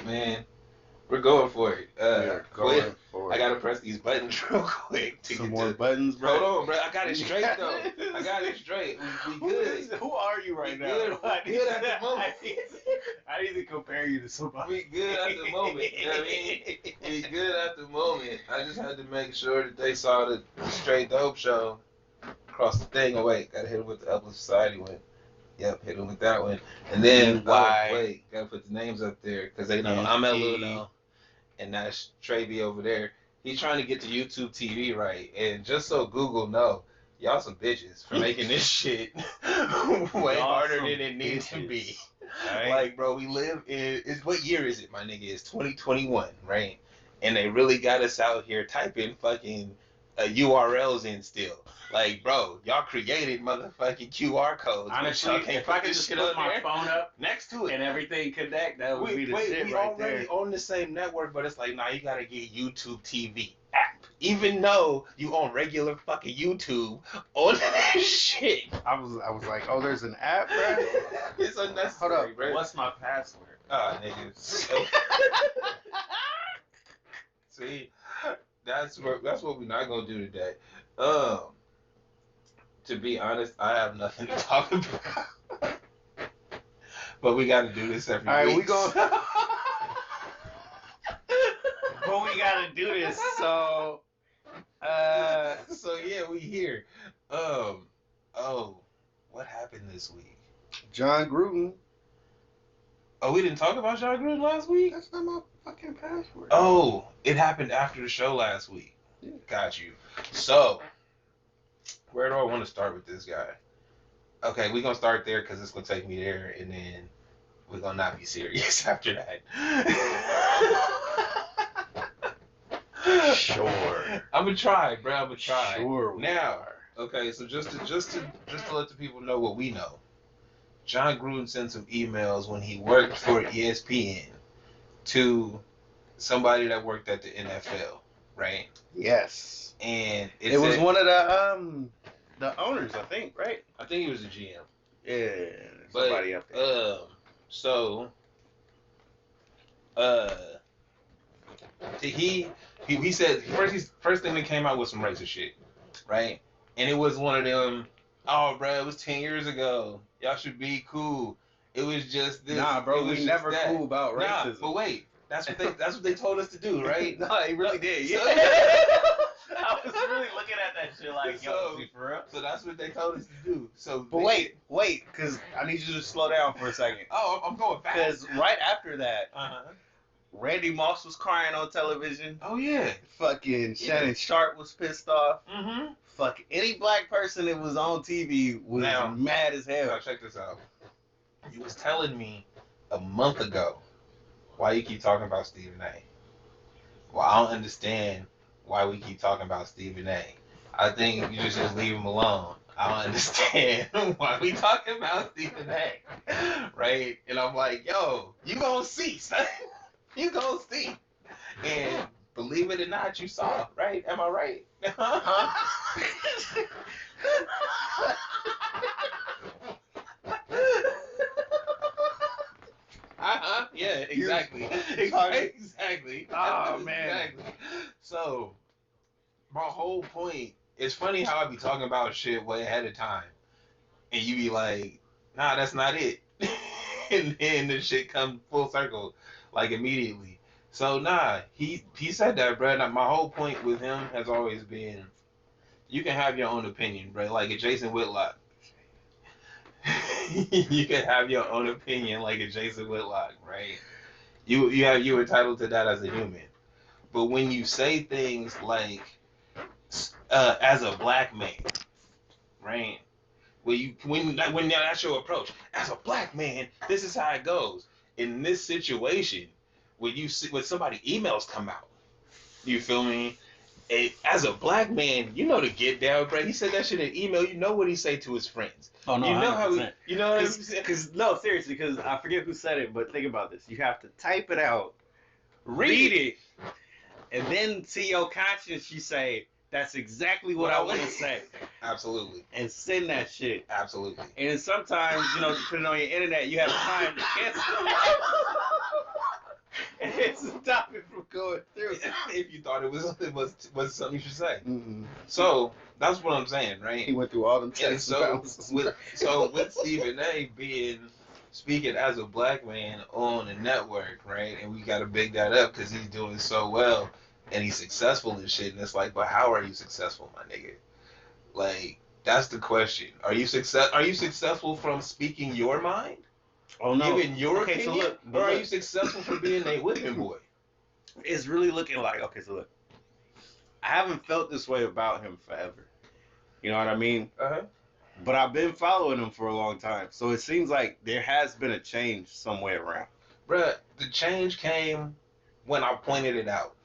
man. We're going for it. We're going for it. I gotta press these buttons real quick to Some get more buttons, bro. Hold on, bro. I got it straight though. I got it straight. We good. Who are you right now? Good. We good at the moment. I need to compare you to somebody. We good at the moment. You know what I mean? We good at the moment. I just had to make sure that they saw the Straight Dope show across the thing. Oh wait, gotta hit him with the Uplift Society one. Yep, hit him with that one. And then wait, gotta put the names up there because they know I'm at Luno. And that's Trey B over there. He's trying to get the YouTube TV right. And just so Google know, y'all some bitches for making this shit way harder than it needs to be. Right? Like, bro, we live in, what year is it, my nigga? It's 2021, right? And they really got us out here typing fucking URLs in still. Like, bro, y'all created motherfucking QR codes. Honestly, if I could just put my phone up next to it and everything connect, that would be the shit we right there. already on the same network, but it's like, nah, you gotta get YouTube TV app. Even though you on regular fucking YouTube on that shit. I was like, oh, there's an app, bro? It's unnecessary, hold up, bro. What's my password? Nigga. See, that's what we're not gonna do today. To be honest, I have nothing to talk about. But we got to do this every week. All right, we going. But we got to do this, so. So yeah, we here. What happened this week? John Gruden. Oh, we didn't talk about John Gruden last week? That's not my fucking password. Oh, it happened after the show last week. Yeah. Got you. So. Where do I want to start with this guy? Okay, we're going to start there because it's going to take me there, and then we're going to not be serious after that. Sure. I'm going to try, bro. I'm going to try. Sure. Now, okay, so just to let the people know what we know. John Gruden sent some emails when he worked for ESPN to somebody that worked at the NFL, right? Yes. And it was one of the owners, I think, right? I think he was a GM. Yeah, somebody up there. He said first thing that came out was some racist shit, right? And it was one of them. Oh, bro, it was 10 years ago. Y'all should be cool. It was just this. Nah, bro, we never cool about racism. Nah, but wait, that's what they told us to do, right? No, he really did. Yeah. I was really looking at that shit like, yo, for real? So that's what they told us to do. So, but wait, because I need you to slow down for a second. Oh, I'm going fast. Because right after that, Randy Moss was crying on television. Oh, yeah. Fucking Shannon Sharp was pissed off. Mm-hmm. Fuck, any black person that was on TV was mad as hell. Now, check this out. You was telling me a month ago why you keep talking about Stephen A. Well, I don't understand why we keep talking about Stephen A. I think you just leave him alone. I don't understand why we talking about Stephen A. Right? And I'm like, yo, you gonna see, son. You gonna see. And believe it or not, you saw, right? Am I right? Yeah, exactly. Exactly. Oh, man. Exactly. So, my whole point, it's funny how I be talking about shit way ahead of time. And you be like, nah, that's not it. And then the shit come full circle, like immediately. So, nah, he said that, bro. My whole point with him has always been, you can have your own opinion, bro. Like a Jason Whitlock. You can have your own opinion like a Jason Whitlock, right? You're entitled to that as a human. But when you say things like as a black man, right? When that's your approach, as a black man, this is how it goes. In this situation, when somebody emails come out, you feel me? As a black man, you know to get down, bro. He said that shit in email. You know what he say to his friends. Oh no, you know 100%. how you know what I'm saying? Because no, seriously, because I forget who said it, but think about this: you have to type it out, read it, and then to your conscience, you say, "That's exactly what I want to say." Absolutely. And send that shit. Absolutely. And then sometimes, depending on your internet, you have time to cancel. It's to stop it from going through. If you thought it was something you should say. Mm-hmm. So that's what I'm saying, right? He went through all them And tests. so with Stephen A. speaking as a black man on a network, right? And we gotta big that up because he's doing so well and he's successful and shit. And it's like, but how are you successful, my nigga? Like, that's the question. Are you successful from speaking your mind? Oh no. Giving your Okay, opinion? so look, or are you successful for being a whipping boy? It's really looking like, okay, so look, I haven't felt this way about him forever. You know what I mean? Uh-huh. But I've been following him for a long time. So it seems like there has been a change somewhere around. Bruh, the change came when I pointed it out.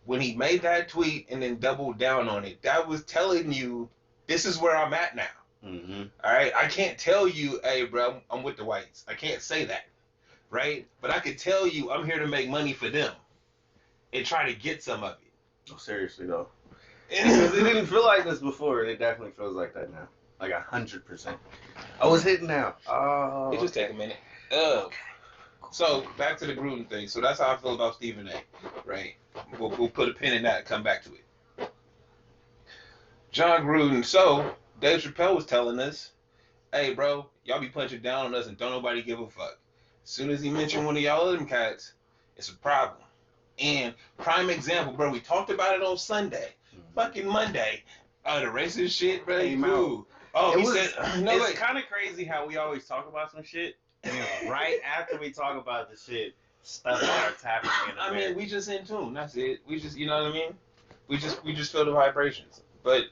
When he made that tweet and then doubled down on it, that was telling you, this is where I'm at now. Mm-hmm. All right? I can't tell you, hey, bro, I'm with the whites. I can't say that. Right? But I could tell you I'm here to make money for them and try to get some of it. Oh, seriously, though. Because it didn't feel like this before, and it definitely feels like that now. Like 100%. Oh, it's hitting now. Oh. It just take a minute. So back to the Gruden thing. So that's how I feel about Stephen A. Right? We'll put a pin in that and come back to it. John Gruden. So Dave Chappelle was telling us, hey, bro, y'all be punching down on us and don't nobody give a fuck. As soon as he mentioned one of y'all other cats, it's a problem. And prime example, bro, we talked about it on Sunday. Fucking Monday. The racist shit, bro. Cool. Oh, he said, no, it's kind of crazy how we always talk about some shit, and then right after we talk about the shit, stuff starts happening in America. I mean, we just in tune. That's it. We just, you know what I mean? We just feel the vibrations. But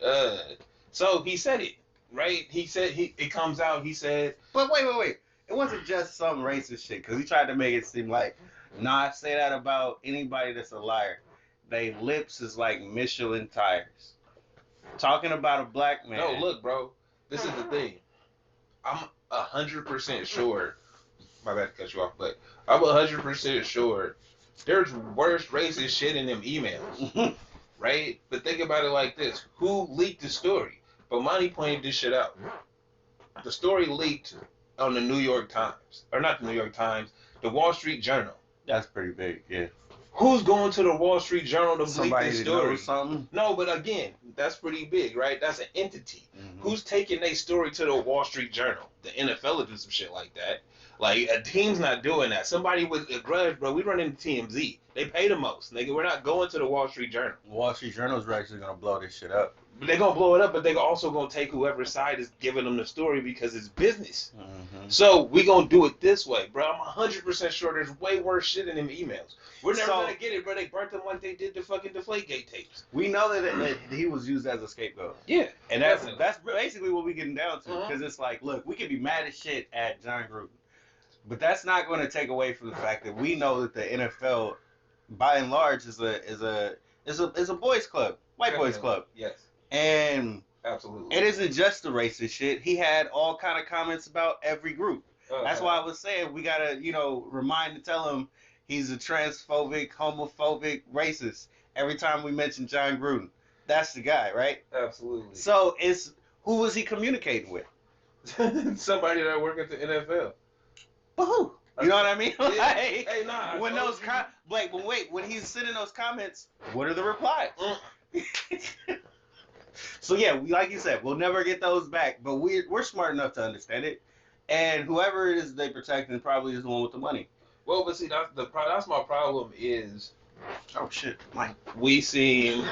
so he said it, right? He said it comes out. He said, but wait. It wasn't just some racist shit because he tried to make it seem like, nah, I say that about anybody that's a liar. They lips is like Michelin tires. Talking about a black man. No, look, bro. This is the thing. I'm 100% sure. My bad to cut you off, but I'm 100% sure there's worse racist shit in them emails, right? But think about it like this: who leaked the story? But Monty pointed this shit out. The story leaked on the New York Times, or not the New York Times, the Wall Street Journal. That's pretty big, yeah. Who's going to the Wall Street Journal to leak this story? Knows something? No, but again, that's pretty big, right? That's an entity. Mm-hmm. Who's taking their story to the Wall Street Journal? The NFL will do some shit like that. Like, a team's not doing that. Somebody with a grudge, bro, we run into TMZ. They pay the most. Nigga, we're not going to the Wall Street Journal. Wall Street Journal's actually going to blow this shit up. But they're going to blow it up, but they're also going to take whoever side is giving them the story because it's business. Mm-hmm. So we going to do it this way, bro. I'm 100% sure there's way worse shit in them emails. We're never going to get it, bro. They burnt them like they did the fucking Deflategate tapes. We know that he was used as a scapegoat. Yeah. And that's basically what we're getting down to. Because Mm-hmm. it's like, look, we can be mad as shit at John Gruden. But that's not going to take away from the fact that we know that the NFL, by and large, is a boys' club, white boys' club. Yes. And absolutely, it isn't just the racist shit. He had all kind of comments about every group. That's why I was saying we gotta, remind and tell him he's a transphobic, homophobic, racist every time we mention John Gruden. That's the guy, right? Absolutely. So who was he communicating with? Somebody that work at the NFL. But who? You know what I mean? Yeah. Like, hey, nah. When those when he's sending those comments, what are the replies? So yeah, like you said, we'll never get those back, but we're smart enough to understand it. And whoever it is they protecting probably is the one with the money. Well, but see, that's my problem is. Oh shit, Mike. We seem.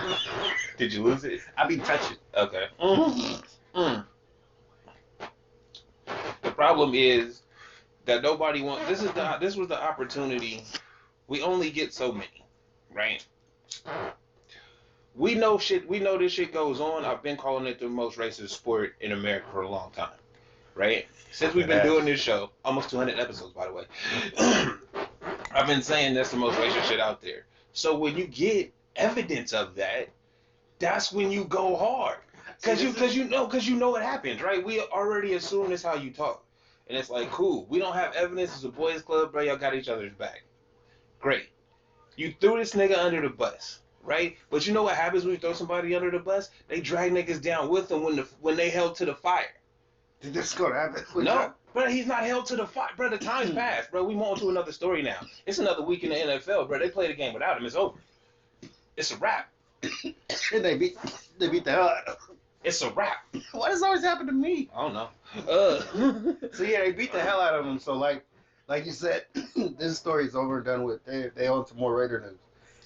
Did you lose it? I be touching. Okay. The problem is that nobody wants. This was the opportunity. We only get so many, right? We know shit. We know this shit goes on. I've been calling it the most racist sport in America for a long time, right? Since we've been doing this show, almost 200 episodes, by the way. I've been saying that's the most racist shit out there. So when you get evidence of that, that's when you go hard, cause you know it happens, right? We already assume that's how you talk, and it's like, cool. We don't have evidence. It's a boys' club, bro. Y'all got each other's back. Great. You threw this nigga under the bus. Right? But you know what happens when you throw somebody under the bus? They drag niggas down with them when they held to the fire. Did this go to happen? No. Bro, he's not held to the fight. Bro, the time's passed. Bro, we on to another story now. It's another week in the NFL, bro. They play the game without him. It's over. It's a wrap. And they beat the hell out of him. It's a wrap. Why does it always happen to me? I don't know. So yeah, they beat the hell out of him. So like you said, this story is over and done with. They on to more Raider news,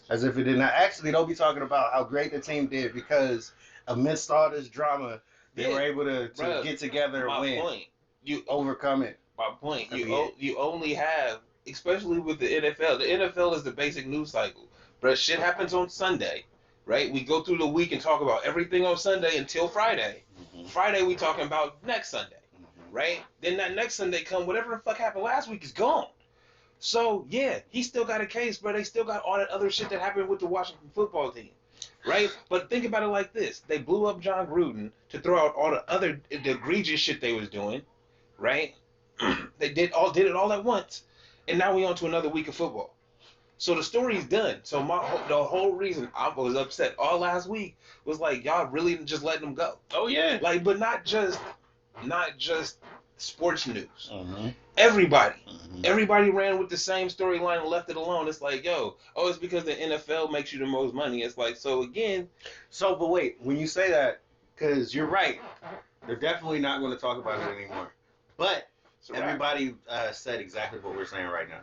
as if it did not. Actually, they'll be talking about how great the team did because amidst all this drama, they were able to get together and win. Point. You overcome it. My point. You only have, especially with the NFL. The NFL is the basic news cycle. Bro, shit happens on Sunday. Right? We go through the week and talk about everything on Sunday until Friday. Mm-hmm. Friday, we talking about next Sunday. Mm-hmm. Right? Then that next Sunday come, whatever the fuck happened last week is gone. So, yeah, he still got a case, but they still got all that other shit that happened with the Washington football team. Right? But think about it like this. They blew up John Gruden to throw out all the egregious shit they was doing. Right? They did it all at once. And now we on to another week of football. So the story's done. So the whole reason I was upset all last week was like, y'all really just letting them go. Oh yeah. Like, but not just sports news. Mm-hmm. Everybody ran with the same storyline and left it alone. It's like, it's because the NFL makes you the most money. It's like, so again. So, but wait, when you say that, because you're right, they're definitely not going to talk about it anymore. But everybody said exactly what we're saying right now.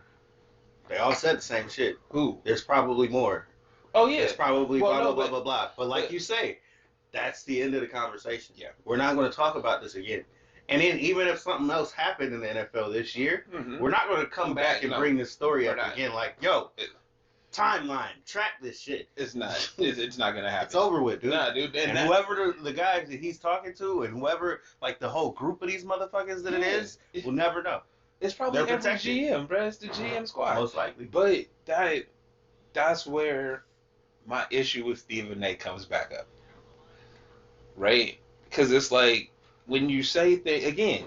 They all said the same shit. Who? There's probably more. Oh, yeah. There's probably blah, blah. But like you say, that's the end of the conversation. Yeah. We're not going to talk about this again. And then even if something else happened in the NFL this year, we're not going to come back and bring this story up again like, timeline, track this shit. It's not going to happen. It's over with, dude. Nah, dude. And whoever the guys that he's talking to and whoever, like the whole group of these motherfuckers that it is, will never know. It's probably every GM, bro. It's the GM squad. Most likely. But that's where my issue with Stephen A. comes back up. Right? Because it's like, when you say things, again,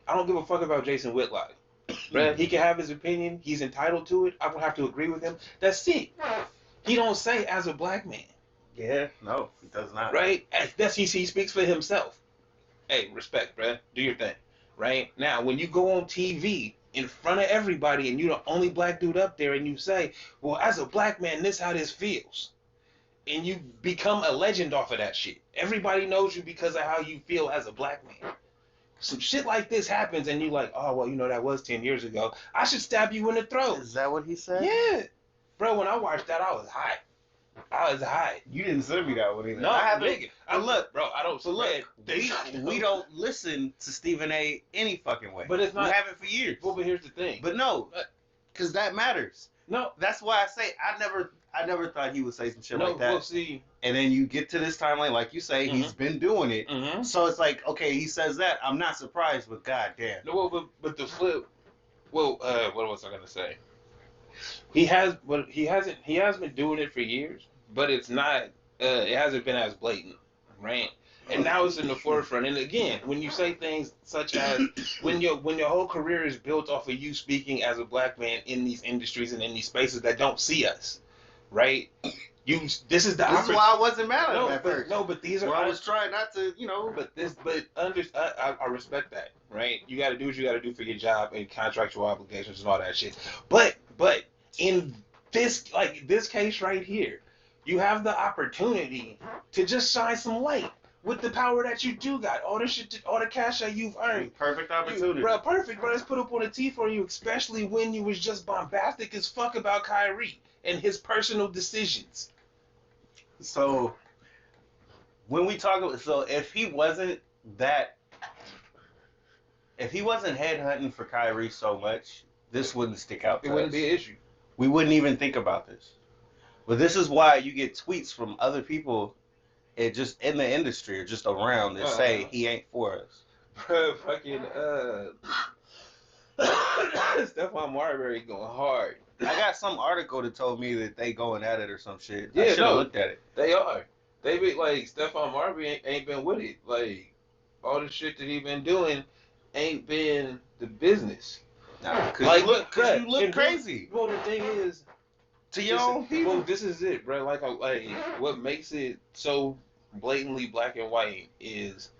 I don't give a fuck about Jason Whitlock. Bruh, he can have his opinion. He's entitled to it. I don't have to agree with him. That's it. He don't say as a black man. Yeah, no, he does not. Right? He speaks for himself. Hey, respect, bruh. Do your thing. Right? Now, when you go on TV in front of everybody and you're the only black dude up there and you say, well, as a black man, this how this feels. And you become a legend off of that shit. Everybody knows you because of how you feel as a black man. Some shit like this happens and you like, oh, well, that was 10 years ago. I should stab you in the throat. Is that what he said? Yeah. Bro, when I watched that, I was high. You didn't send me that one either. No, I haven't. Look, bro, I don't. So look, we don't listen to Stephen A. any fucking way. But it's not. We haven't for years. Well, but here's the thing. But no, because that matters. No, that's why I say I never thought he would say some shit like that. Well, see, and then you get to this timeline, like you say, he's been doing it. Mm-hmm. So it's like, okay, he says that. I'm not surprised, but goddamn. No, but the flip. Well, what was I gonna say? He has been doing it for years, but it's not. It hasn't been as blatant, right? And now it's in the forefront. And again, when you say things such as when your whole career is built off of you speaking as a black man in these industries and in these spaces that don't see us, right? This is why I wasn't mad at him at first. No, but these are. I was trying not to, I respect that, right? You got to do what you got to do for your job and contractual obligations and all that shit. But in this case right here, you have the opportunity to just shine some light with the power that you do got. All the shit, all the cash that you've earned. Perfect opportunity. Perfect, bro. Let's put up on the tee for you, especially when you was just bombastic as fuck about Kyrie and his personal decisions. So, when we talk about, if he wasn't headhunting for Kyrie so much, this wouldn't stick out to us. It wouldn't be an issue. We wouldn't even think about this. But this is why you get tweets from other people, just in the industry or just around that say he ain't for us. Bro, fucking Stephon Marbury going hard. I got some article that told me that they going at it or some shit. I should have looked at it. They are. They be like, Stephon Marbury ain't been with it. Like, all the shit that he been doing ain't been the business. Nah, cause you look crazy. Well, the thing is, to your own people. Well, this is it, bro. Like what makes it so blatantly black and white is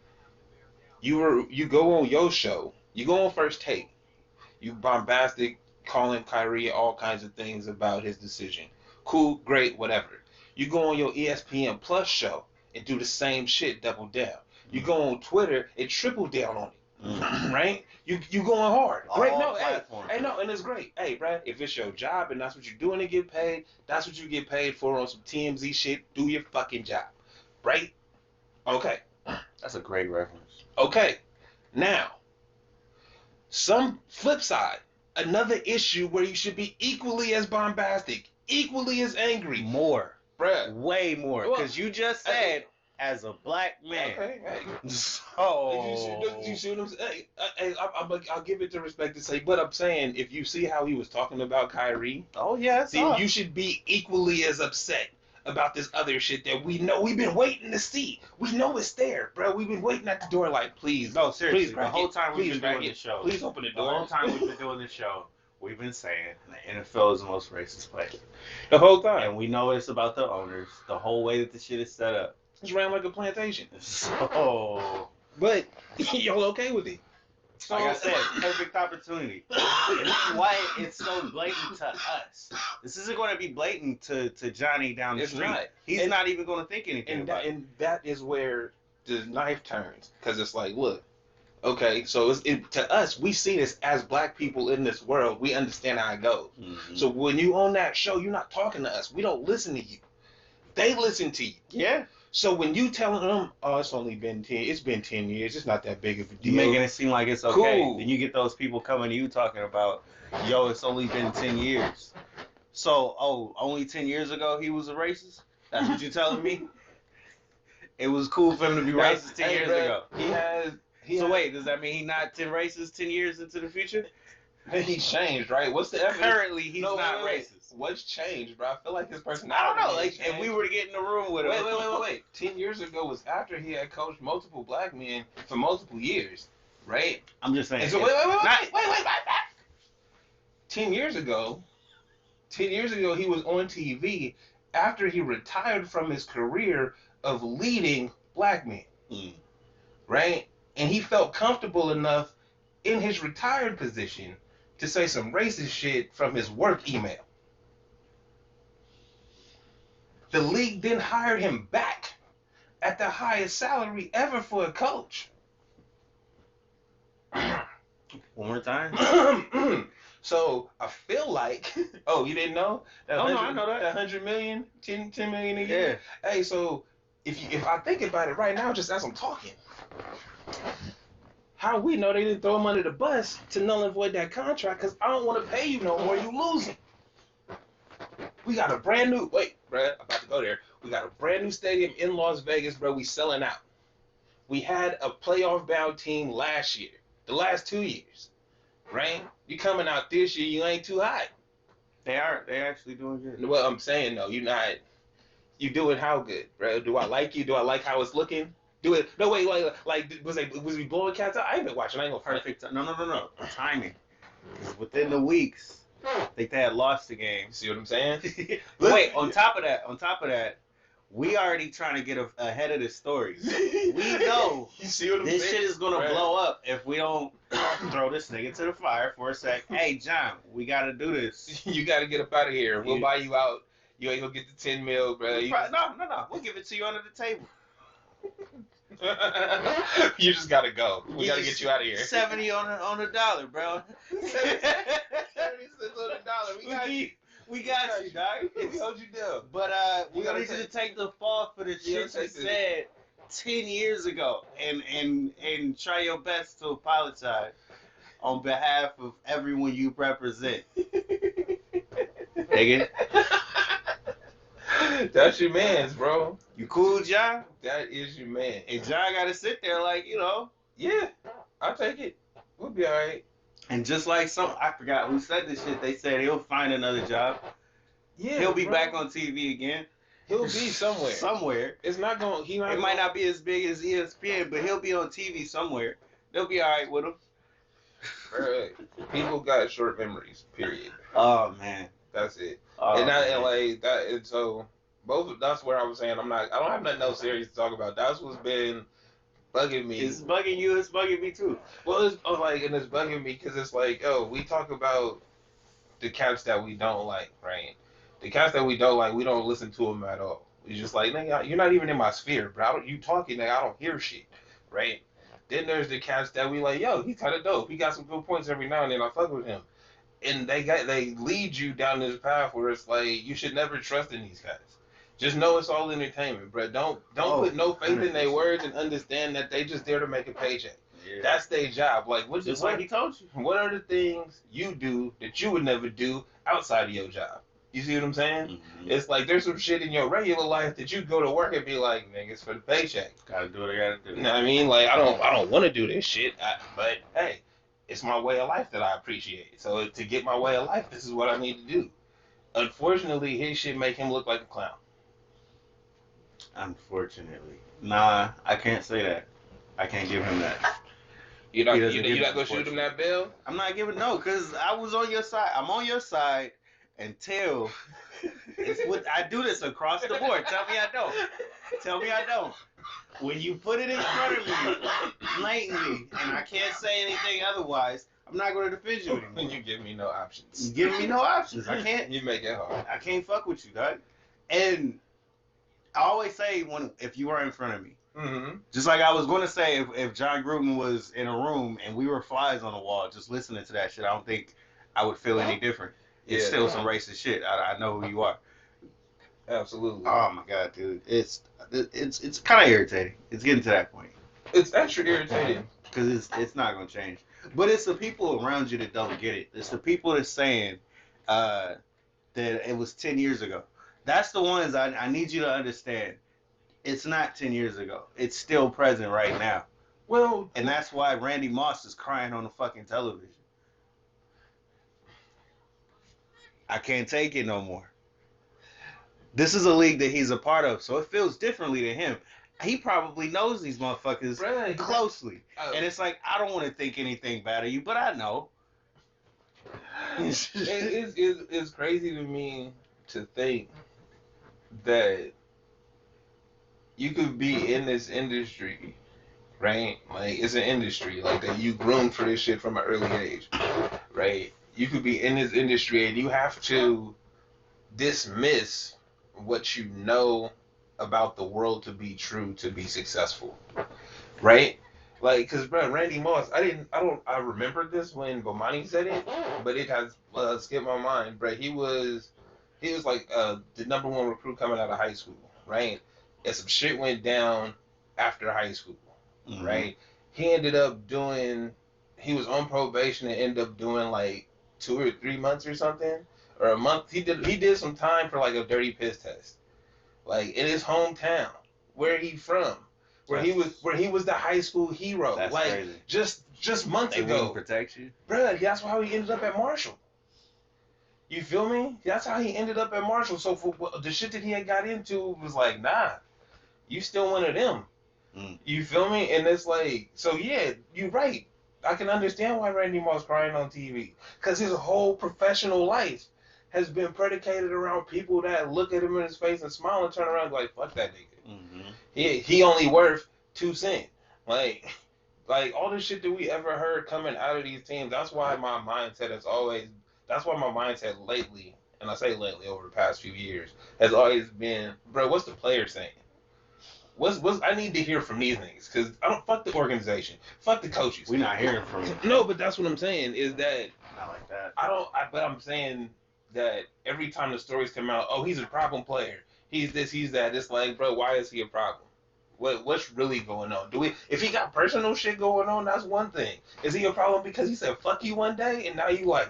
you go on your show, You go on First Take. You bombastic calling Kyrie all kinds of things about his decision. Cool, great, whatever. You go on your ESPN Plus show and do the same shit, double down. You go on Twitter and triple down on it. Right? You going hard. Great, All no, platforms. hey, no, and it's great. Hey, Brad, if it's your job and that's what you're doing to get paid, that's what you get paid for on some TMZ shit. Do your fucking job. Right? Okay. That's a great reference. Okay. Now, some flip side, another issue where you should be equally as bombastic, equally as angry. More. Bruh. Way more. Because you just said, as a black man. Okay, hey. So. You see what I'm saying? Hey, I'll give it the respect to say, but I'm saying, if you see how he was talking about Kyrie, Oh, yes. then you should be equally as upset about this other shit that we know we've been waiting to see. We know it's there, bro. We've been waiting at the door like, please. No, seriously. Please, the whole time we've been doing this show. Please open the door. The whole time we've been doing this show, we've been saying the NFL is the most racist place. The whole time. And we know it's about the owners. The whole way that the shit is set up. It's ran like a plantation. So. But y'all okay with it? So, like I said, perfect opportunity. And this is why it's so blatant to us. This isn't going to be blatant to Johnny down the street. Not. He's not even going to think anything about it. And that is where the knife turns. Because it's like, look, okay, so to us, we see this as black people in this world. We understand how it goes. Mm-hmm. So when you on that show, you're not talking to us. We don't listen to you. They listen to you. Yeah. So when you telling them, oh, it's been 10 years, it's not that big of a deal. You're making it seem like it's okay. Cool. Then you get those people coming to you talking about, yo, it's only been 10 years. So, only 10 years ago he was a racist? That's what you're telling me? It was cool for him to be racist 10 years ago. Wait, does that mean he's not 10 racist 10 years into the future? He's changed, right? What's the evidence? Currently, he's not racist. What's changed, bro? I feel like his personality. I don't know. Like, if we were to get in the room with him. Wait. 10 years ago was after he had coached multiple black men for multiple years, right? I'm just saying. So wait. 10 years ago, he was on TV after he retired from his career of leading black men, right? And he felt comfortable enough in his retired position to say some racist shit from his work email. The league then hired him back at the highest salary ever for a coach. One more time. So I feel like, you didn't know? No, I know that. That 100 million, 10 million a year. Yeah. Hey, so if I think about it right now, just as I'm talking, how we know they didn't throw him under the bus to null and void that contract? Because I don't want to pay you no more. You losing. We got a brand new, bro, I'm about to go there. We got a brand new stadium in Las Vegas, bro. We selling out. We had a playoff bound team last year, the last 2 years, right? You coming out this year, you ain't too hot. They are. They're actually doing good. Well, I'm saying, though, you're not, you doing how good, bro? Do I like you? Do I like how it's looking? Do it. No, wait, was we blowing cats out? I ain't been watching. I ain't gonna perfect. No. Timing. Within the weeks, I think they had lost the game. See what I'm saying? Wait, on top of that, we already trying to get ahead of the stories. We know you see what I'm this saying? shit is gonna blow up if we don't throw this nigga to the fire for a sec. Hey, John, we gotta do this. You gotta get up out of here. We'll buy you out. You ain't gonna get the 10 mil, bro. No. We'll give it to you under the table. You just gotta go. We gotta get you out of here. 70 on the dollar, bro. 70 cents on the dollar. We got you, dog. We hold you down. But we need you to take the fall for the shit you said 10 years ago, and try your best to apologize on behalf of everyone you represent. Dig it? That's your man's, bro. You cool, John? That is your man. And John got to sit there like, Yeah, I'll take it. We'll be all right. And just like I forgot who said this shit, they said he'll find another job. Yeah, he'll be back on TV again. He'll be somewhere. Somewhere. It's not going. It might not be as big as ESPN, but he'll be on TV somewhere. They'll be all right with him. Right. People got short memories. Period. Oh man, that's it. Oh, and so both. That's where I was saying I don't have nothing else serious to talk about. That's what's been bugging me. It's bugging you. It's bugging me too. Well, it's and it's bugging me because it's like, we talk about the cats that we don't like, right? The cats that we don't like, we don't listen to them at all. It's just like, nigga, you're not even in my sphere, bro. You talking, nigga, I don't hear shit, right? Then there's the cats that we like, yo, he's kind of dope. He got some good points every now and then. I fuck with him, and they lead you down this path where it's like you should never trust in these guys. Just know it's all entertainment, bro. Don't put no faith in their words and understand that they just there to make a paycheck. Yeah. That's their job. Like just like he told you. What are the things you do that you would never do outside of your job? You see what I'm saying? Mm-hmm. It's like there's some shit in your regular life that you go to work and be like, nigga, it's for the paycheck. Gotta do what I gotta do. You know what I mean? Like I don't want to do this shit, but hey, it's my way of life that I appreciate. So to get my way of life, this is what I need to do. Unfortunately, his shit make him look like a clown. Unfortunately. Nah, I can't say that. I can't give him that. You're not gonna shoot him that bill? I'm not giving because I was on your side. I'm on your side until I do this across the board. Tell me I don't. Tell me I don't. When you put it in front of me blatantly and I can't say anything otherwise, I'm not going to defend you anymore. You give me no options. You give me no options. I can't. You make it hard. I can't fuck with you, dog. And I always say if you are in front of me. Mm-hmm. Just like I was going to say, if John Gruden was in a room and we were flies on the wall just listening to that shit, I don't think I would feel any different. It's still some racist shit. I know who you are. Absolutely. Oh my god, dude. It's kind of irritating. It's getting to that point. It's extra irritating. Because it's not going to change. But it's the people around you that don't get it. It's the people that's saying that it was 10 years ago. That's the ones I need you to understand. It's not 10 years ago. It's still present right now. Well, and that's why Randy Moss is crying on the fucking television. I can't take it no more. This is a league that he's a part of, so it feels differently to him. He probably knows these motherfuckers closely. And it's like, I don't want to think anything bad of you, but I know. It's crazy to me to think that you could be in this industry, right? Like, it's an industry, like, that you groomed for this shit from an early age, right? You could be in this industry and you have to dismiss what you know about the world to be true to be successful, right? Like, cause bro, Randy Moss, I remember this when Bomani said it, but it has skipped my mind. Bro, he was like the number one recruit coming out of high school, right? And some shit went down after high school, right? He ended up he was on probation and ended up doing like 2 or 3 months or something, or a month. He did some time for like a dirty piss test, like in his hometown, where he from, where he was the high school hero. That's like crazy. just months they ago. Wouldn't protect you, bruh. That's how he ended up at Marshall. You feel me? That's how he ended up at Marshall. So for the shit that he had got into was like, nah, you still one of them. You feel me? And it's like, so yeah, you're right. I can understand why Randy Moss crying on TV, because his whole professional life has been predicated around people that look at him in his face and smile and turn around and be like, fuck that nigga. He only worth 2 cents. Like all the shit that we ever heard coming out of these teams. That's why my mindset lately, and I say lately over the past few years, has always been, bro, what's the player saying? What's I need to hear from these niggas, because I don't fuck the organization, fuck the coaches. We're not hearing from them. No, but that's what I'm saying is that not like that. But I'm saying that every time the stories come out, oh, he's a problem player, he's this, he's that. It's like, bro, why is he a problem? What's really going on? If he got personal shit going on, that's one thing. Is he a problem because he said fuck you one day and now you like,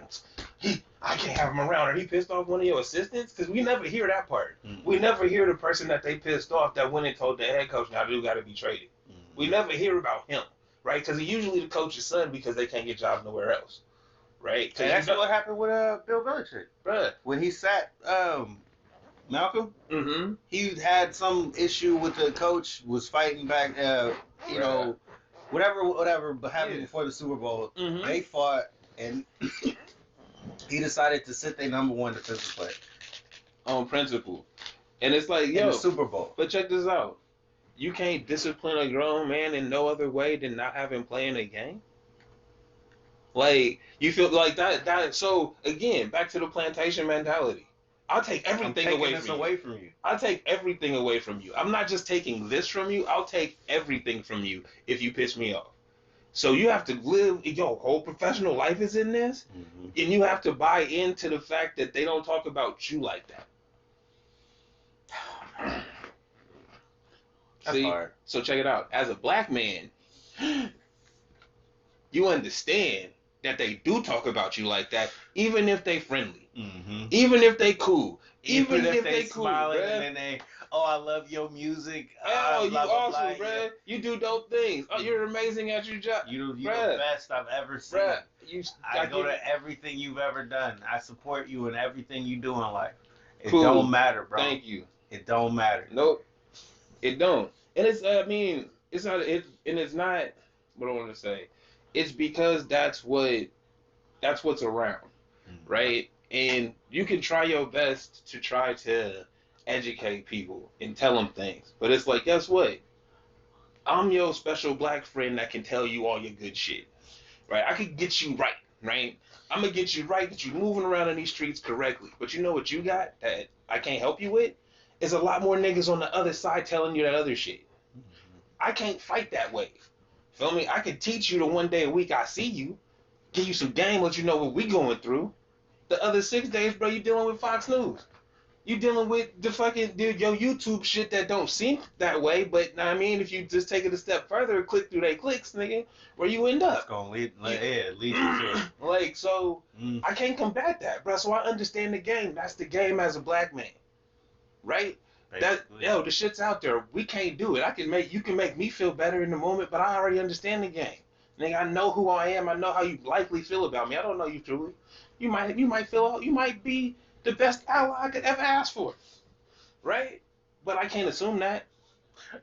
I can't have him around, or he pissed off one of your assistants? Because we never hear that part. We never hear the person that they pissed off that went and told the head coach, now you got to be traded. We never hear about him, right? Because he's usually the coach's son because they can't get jobs nowhere else, right? And that's what happened with Bill Belichick. Bruh. When he sat Malcolm, he had some issue with the coach, was fighting back, you know, whatever happened before the Super Bowl. They fought, and he decided to sit their number one defensive player on principle. And it's like, yo, in the Super Bowl. But check this out. You can't discipline a grown man in no other way than not having playing a game. Like you feel like that. So again, back to the plantation mentality. I'll take I'm everything taking away this from you. away from you. I'll take everything away from you. I'm not just taking this from you. I'll take everything from you if you piss me off. So you have to live. Your whole professional life is in this, and you have to buy into the fact that they don't talk about you like that. That's See, hard. so check it out. As a black man, you understand that they do talk about you like that, even if they friendly, even if they cool, even if they cool, smiling bruh. and then they, oh, I love your music. Oh, you blah, blah, awesome, blah, bruh. You do dope things. Oh, you're amazing at your job. You the Bruh, best I've ever seen. bruh, I go to everything you've ever done. I support you in everything you do in life. It cool. don't matter, bro. Thank you. It don't matter. Nope, it don't. And it's, I mean, it's not. And it's not. What I want to say. It's because that's what's around, right? And you can try your best to try to educate people and tell them things, but it's like, guess what? I'm your special black friend that can tell you all your good shit, right? I could get you right, right? I'm gonna get you right, get you moving around in these streets correctly. But you know what you got that I can't help you with? Is a lot more niggas on the other side telling you that other shit. I can't fight that wave. Feel me? I can teach you the one day a week I see you, give you some game, let you know what we going through. The other 6 days, bro, you dealing with Fox News. You dealing with the fucking your YouTube shit that don't seem that way, but I mean, if you just take it a step further, click through they clicks, nigga, where you end up. It's gonna lead you to it. Like, so I can't combat that, bro. So I understand the game. That's the game as a black man, right? Basically. The shit's out there. We can't do it. You can make me feel better in the moment, but I already understand the game. Nigga, I know who I am. I know how you likely feel about me. I don't know you truly. You might be the best ally I could ever ask for, right? But I can't assume that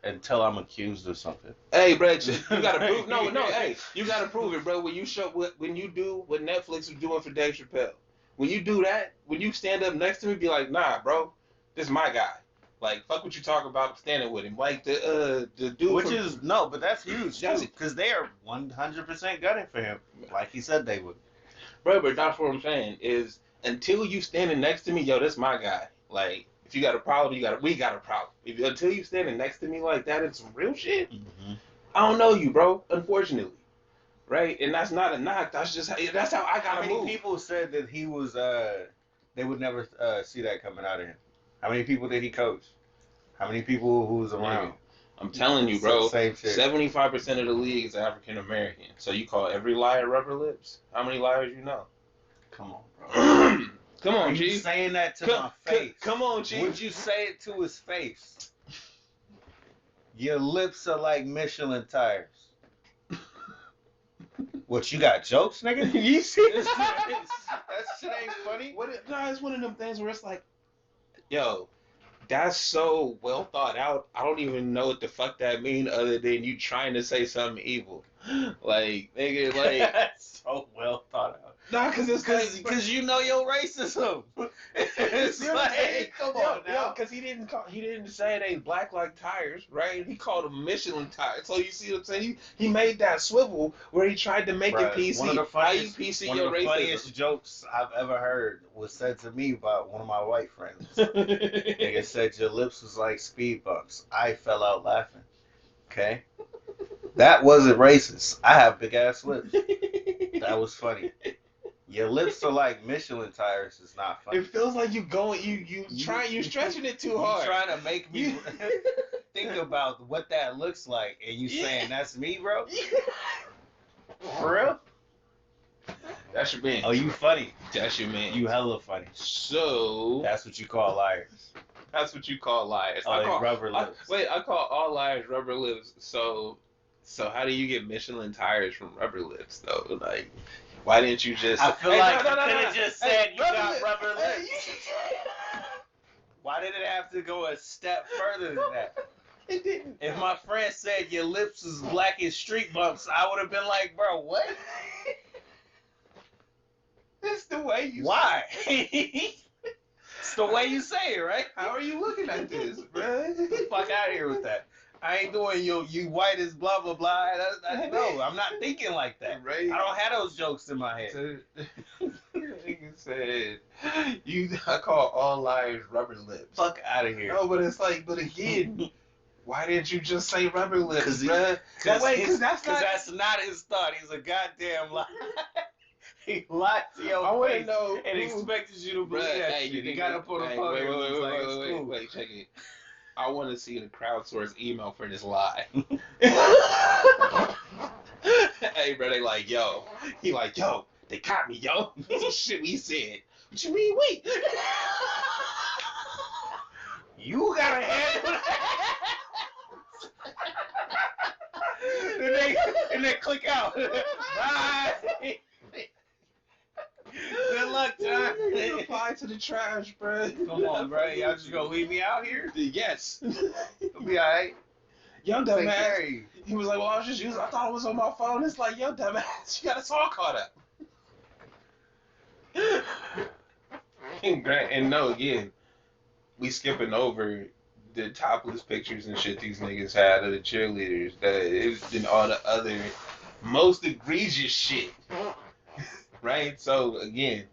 until I'm accused of something. Hey, bro, you gotta prove. No. Hey, you gotta prove it, bro. When you do what Netflix is doing for Dave Chappelle, when you do that, when you stand up next to me, be like, nah, bro, this is my guy. Like, fuck what you talk about. I'm standing with him. Like the dude. But that's huge too, because they are 100% gunning for him, like he said they would. Bro, but that's what I'm saying is until you standing next to me, yo, this my guy. Like, if you got a problem, we got a problem. Until you standing next to me like that, it's some real shit. I don't know you, bro. Unfortunately, right? And that's not a knock. That's how I gotta move. How many people said that he was? They would never see that coming out of him. How many people did he coach? How many people who was around? I'm telling you, bro. Same shit. 75% of the league is African American. So you call every liar rubber lips? How many liars you know? Come on, bro. Come on, Are you Chief. saying that to my face? Come on, Chief. Would you say it to his face? Your lips are like Michelin tires. What, you got jokes, nigga? You see that shit ain't funny. It's one of them things where it's like, yo, that's so well thought out. I don't even know what the fuck that mean other than you trying to say something evil. Like, nigga, like. That's so well thought out. Nah, because you know your racism. It's like, come on now. Because he didn't say they black like tires, right? He called them Michelin tires. So you see what I'm saying? He made that swivel where he tried to make it PC. One of the racism? Funniest jokes I've ever heard was said to me by one of my white friends. Nigga said your lips was like speed bumps. I fell out laughing. Okay? That wasn't racist. I have big ass lips. That was funny. Your lips are like Michelin tires is not funny. It feels like you're stretching it too hard. You're trying to make me think about what that looks like, and you saying that's me, bro? For real? That's your man. Oh, you funny. That's your man. You hella funny. So that's what you call liars. That's what you call liars. I call rubber lips. I call all liars rubber lips. So how do you get Michelin tires from rubber lips though? Like, why didn't you just? I feel like you could have just said you got rubber lips. Why did it have to go a step further than that? It didn't. If my friend said your lips is black as street bumps, I would have been like, bro, what? That's the way you. Why? It's the way you say it, right? How are you looking at this, bro? Get the fuck out of here with that. I ain't doing you white as blah blah blah. No, I'm not thinking like that. Right. I don't have those jokes in my head. Nigga said, I call all liars rubber lips. Fuck out of here. No, but it's like, but again, why didn't you just say rubber lips, bruh? Because that's not his thought. He's a goddamn liar. He lied to your face and expected you to believe that shit. He got up on the phone. Wait, check it. I want to see the crowdsourced email for this lie. Hey, bro, they like, yo. He like, yo, they caught me, yo. That's shit we said. What you mean, wait? You gotta handle that. and they click out. Bye. Good luck, John. Reply to the trash, bro. Come on, bro. Y'all just gonna leave me out here? Yes. It'll be alright. Yo, dumbass. He was like, well, I was just using, I thought it was on my phone. It's like, yo, dumbass, you got us all caught up. And no, again, we skipping over the topless pictures and shit these niggas had of the cheerleaders. And all the other most egregious shit. Right? So again,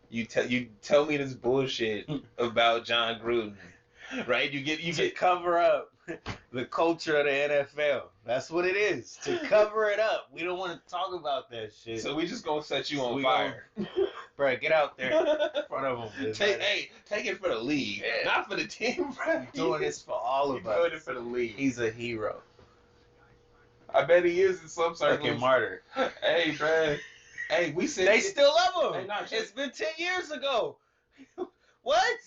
you tell me this bullshit about John Gruden, right? You get cover up the culture of the NFL. That's what it is. To cover it up. We don't want to talk about that shit. So we just gonna set you on fire. Bro, get out there in front of them. Take it for the league, not for the team, bro. He's doing this for all of us. Doing it for the league. He's a hero. I bet he is in some circles. Fucking martyr. Hey, bro. Hey, we said they still love him. Hey, nah, it's been 10 years ago. What?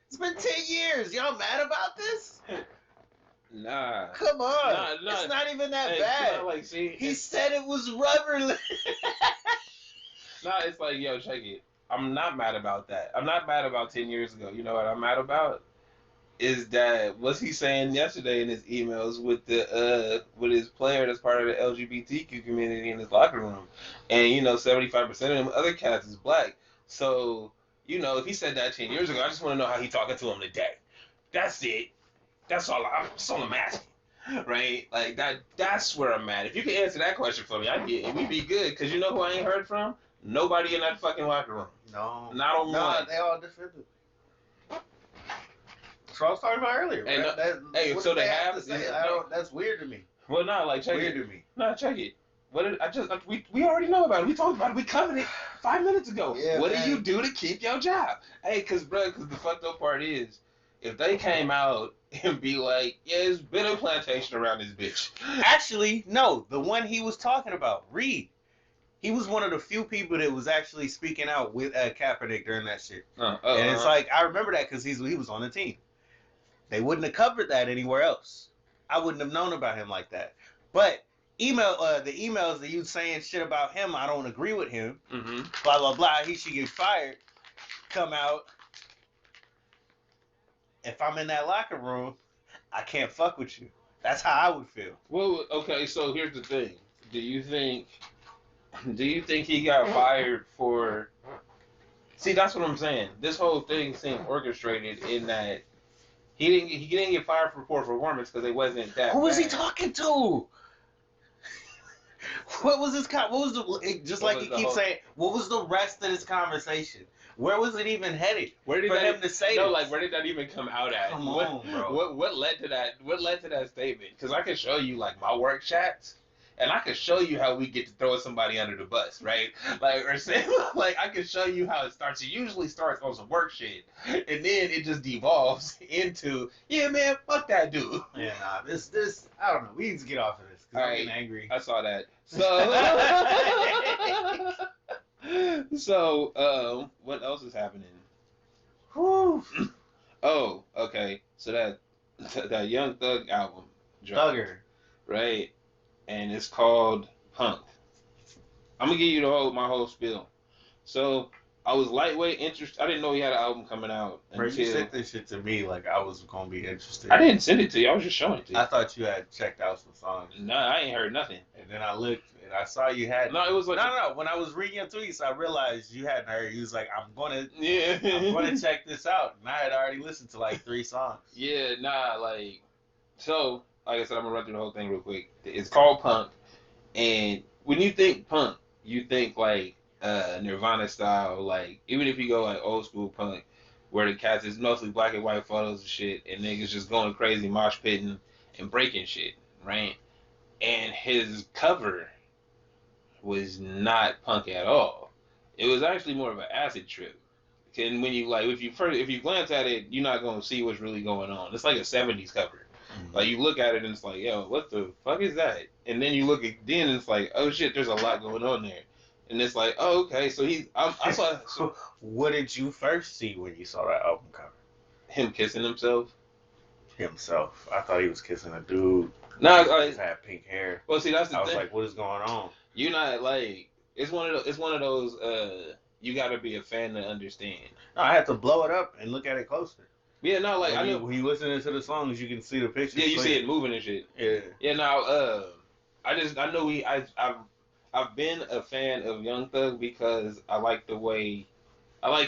It's been 10 years. Y'all mad about this? Nah. Come on. Nah. It's not even that bad. Like, see, he said it was rubber. Nah, it's like, yo, check it. I'm not mad about that. I'm not mad about 10 years ago. You know what I'm mad about? Is that what's he saying yesterday in his emails with with his player that's part of the LGBTQ community in his locker room, and 75% of them other cats is black. So if he said that 10 years ago, I just want to know how he talking to him today. That's it. That's all I'm asking. Right? Like that's where I'm at. If you can answer that question for me, we'd be good. Cause you know who I ain't heard from? Nobody in that fucking locker room. No. Not on one. They all defended. That's what I was talking about earlier. So they have to say. That's weird to me. Well, no, like check weird it. to me. No, check it. What did we already know about it. We talked about it. We covered it 5 minutes ago. Yeah, what do you do to keep your job? Hey, cause the fucked up part is, if they came out and be like, yeah, there's been a plantation around this bitch. Actually, no. The one he was talking about, Reed. He was one of the few people that was actually speaking out with Kaepernick during that shit. And it's like, I remember that because he was on the team. They wouldn't have covered that anywhere else. I wouldn't have known about him like that. But the emails that you saying shit about him, I don't agree with him. Mm-hmm. Blah, blah, blah. He should get fired. Come out. If I'm in that locker room, I can't fuck with you. That's how I would feel. Well, okay, so here's the thing. Do you think he got fired for... See, that's what I'm saying. This whole thing seemed orchestrated in that he didn't get fired for poor performance because it wasn't that Who was bad. he talking to? What was his what was the just what like you keep saying? What was the rest of this conversation? Where was it even headed? Where did him to say? No, this? like where did that even come out at? Come on, bro. What led to that? What led to that statement? Because I can show you like my work chats, and I can show you how we get to throw somebody under the bus, right? Like or say like I can show you how it starts. It usually starts on some work shit, and then it just devolves into man, fuck that dude. Yeah, nah, this I don't know. We need to get off of this because I'm getting angry. I saw that. So, what else is happening? Whew. Oh, okay. So that Young Thug album dropped, Thugger, right? And it's called Punk. I'm gonna give you my whole spiel. So I was lightweight interested. I didn't know he had an album coming out until you sent this shit to me like I was gonna be interested. I didn't send it to you. I was just showing it to you. I thought you had checked out some songs. No, I ain't heard nothing. And then I looked and I saw you had. No, it was like no. When I was reading your tweets, I realized you hadn't heard. You was like, I'm gonna check this out, and I had already listened to like 3 songs. Yeah, nah, like so. like I said, I'm gonna run through the whole thing real quick. It's called punk, and when you think punk, you think like Nirvana style, like even if you go like old school punk, where the cats is mostly black and white photos and shit, and niggas just going crazy, mosh pitting and breaking shit, right? And his cover was not punk at all. It was actually more of an acid trip. And when you like, if you glance at it, you're not gonna see what's really going on. It's like a '70s cover. Like you look at it and it's like, yo, what the fuck is that? And then you look again and it's like, oh shit, there's a lot going on there. And it's like, oh okay, so I saw What did you first see when you saw that album cover? him kissing himself. Himself. I thought he was kissing a dude. No, He had pink hair. well, see that's the I was thing. like, what is going on? You're not like it's one of those. You got to be a fan to understand. No, I had to blow it up and look at it closer. Yeah, no, like when you listening to the songs, you can see the pictures. Yeah, you see it moving and shit. Yeah. Yeah. Now, I know I've been a fan of Young Thug because I like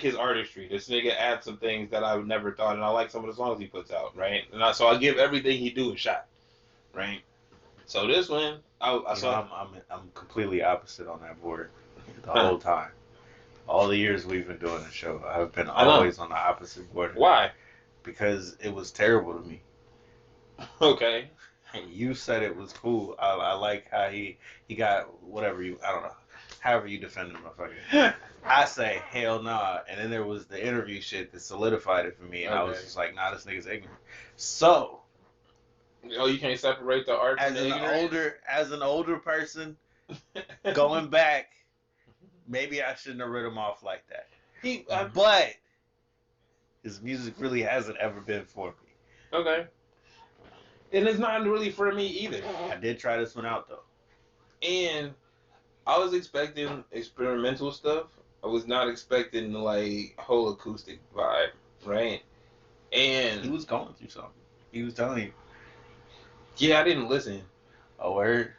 his artistry. This nigga adds some things that I would never thought, and I like some of the songs he puts out, right? And so I give everything he do a shot, right? So this one, I saw. I'm completely opposite on that board the whole time. All the years we've been doing the show, I've been always on the opposite board. Why? Because it was terrible to me. Okay. You said it was cool. I like how he got whatever I don't know, however you defend him, motherfucker. I say hell nah, and then there was the interview shit that solidified it for me, and I was just like, nah, this nigga's ignorant. So. Oh, you can't separate the art as an older person going back. Maybe I shouldn't have written him off like that. But his music really hasn't ever been for me. Okay. And it's not really for me either. I did try this one out though. And I was expecting experimental stuff. I was not expecting like whole acoustic vibe, right? And he was going through something. He was telling you. Yeah, I didn't listen. Oh, word?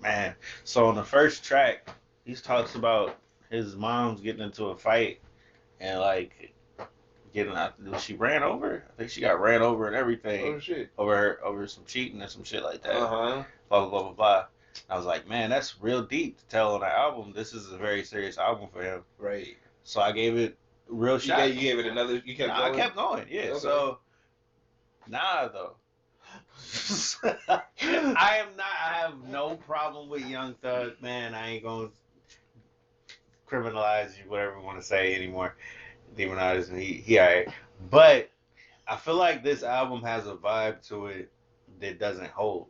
Man. So on the first track, he talks about his mom's getting into a fight and like she ran over. I think she got ran over and everything. Oh shit. Over some cheating or some shit like that. Uh-huh. Blah blah blah blah blah. I was like, man, that's real deep to tell on an album. This is a very serious album for him. Right. So I gave it a real shot. You gave it another. You kept going. I kept going. Yeah. Okay. So though. I have no problem with Young Thug, man. I ain't gonna criminalize you, whatever you want to say anymore. Demonize him. He alright. But I feel like this album has a vibe to it that doesn't hold.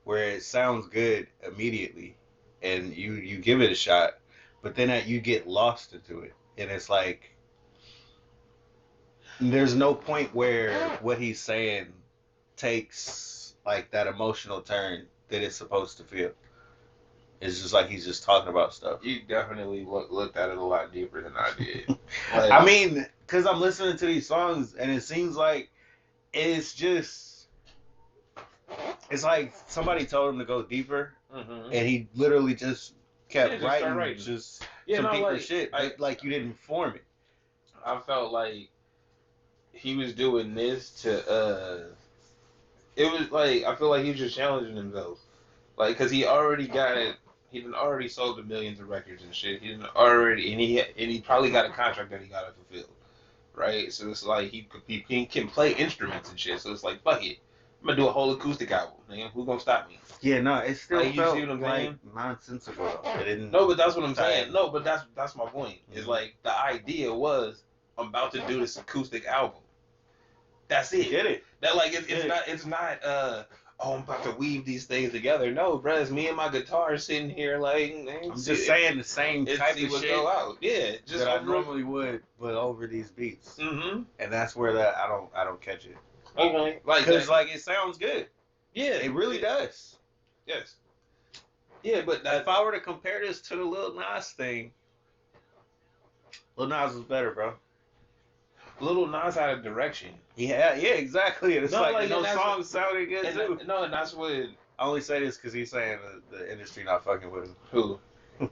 Where it sounds good immediately and you give it a shot, but then you get lost into it. And it's like there's no point where what he's saying takes like that emotional turn that it's supposed to feel. It's just like he's just talking about stuff. You definitely looked at it a lot deeper than I did. Like, I mean, because I'm listening to these songs and it seems like it's like somebody told him to go deeper, and he literally just kept writing just some deeper shit. Like you didn't form it. I felt like he was doing this to it was like I feel like he was just challenging himself, like because he already got it. He done already sold the millions of records and shit. He done already and he probably got a contract that he got to fulfill, right? So it's like he can play instruments and shit. So it's like fuck it, I'm gonna do a whole acoustic album. Man, who's gonna stop me? Yeah, no, it still like, felt you see what I'm saying? Nonsensical. It didn't. No, but that's what I'm saying. No, but that's my point. It's like the idea was I'm about to do this acoustic album. That's it. Get it? That like it's not oh I'm about to weave these things together. No, bro, it's me and my guitar sitting here like I'm just saying the same type of shit go out. Yeah, just that I normally would, but over these beats. Mm-hmm. And that's where I don't catch it. Okay, because like it sounds good. Yeah, it really does. Yes. Yeah, but if I were to compare this to the Lil Nas thing, Lil Nas was better, bro. Lil Nas had a direction. Yeah, exactly. And it's like those songs sounded good too. And that's what. I only say this because he's saying the industry not fucking with him. Who?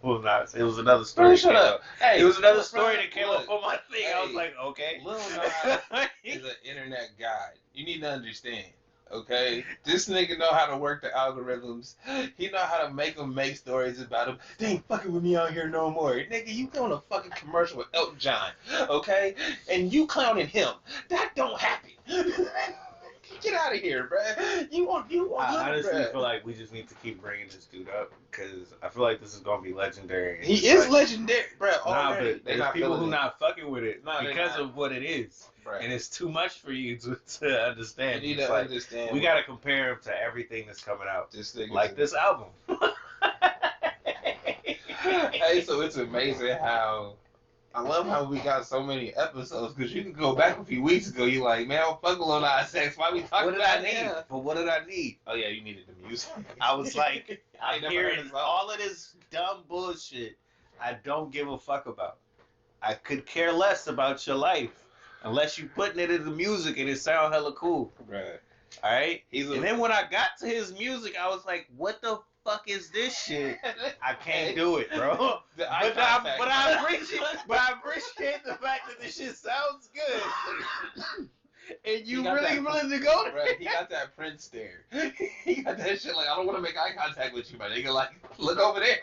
Lil Nas. It was another story. Man, shut up. Hey, it was another story that came up on my thing. I was like, okay. Lil Nas is an internet guy. You need to understand. Okay, this nigga know how to work the algorithms. He know how to make them make stories about him. They ain't fucking with me out here no more, nigga. You doing a fucking commercial with Elton John, okay? And you clowning him. That don't happen. Get out of here, bruh. I honestly feel like we just need to keep bringing this dude up because I feel like this is gonna be legendary. He is legendary, bruh. Nah, Already. but there's people who not fucking with it No, because of what it is, bruh. and it's too much for you to understand. You need to understand. We gotta compare him to everything that's coming out, like this album. Hey, so it's amazing how. I love how we got so many episodes because you can go back a few weeks ago. You like, man, I'm fucking on our sex. Why we talking about that? But what did I need? Oh yeah, you needed the music. I was like, I'm hearing heard all of this dumb bullshit I don't give a fuck about. I could care less about your life unless you putting it in the music and it sound hella cool. Right. All right. And then when I got to his music, I was like, what the fuck is this shit? I can't do it, bro. But I appreciate the fact that this shit sounds good. And you really willing to go there? Right, he got that Prince stare. He got that shit like, I don't want to make eye contact with you, my nigga. Like, look over there.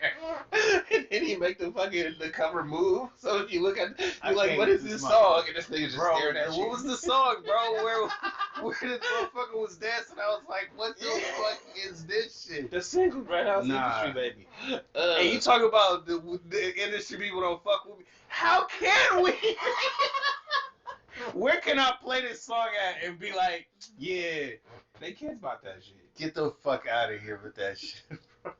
And then he make the cover move. So if you look at, you're like, what is this song? And this nigga just staring at you. What was the song, bro? Where this motherfucker was dancing? I was like, what the fuck is this shit? The single right house industry, baby. And you talk about the industry people don't fuck with me. How can we? Where can I play this song at and be like, yeah, they kids about that shit. Get the fuck out of here with that shit, bro.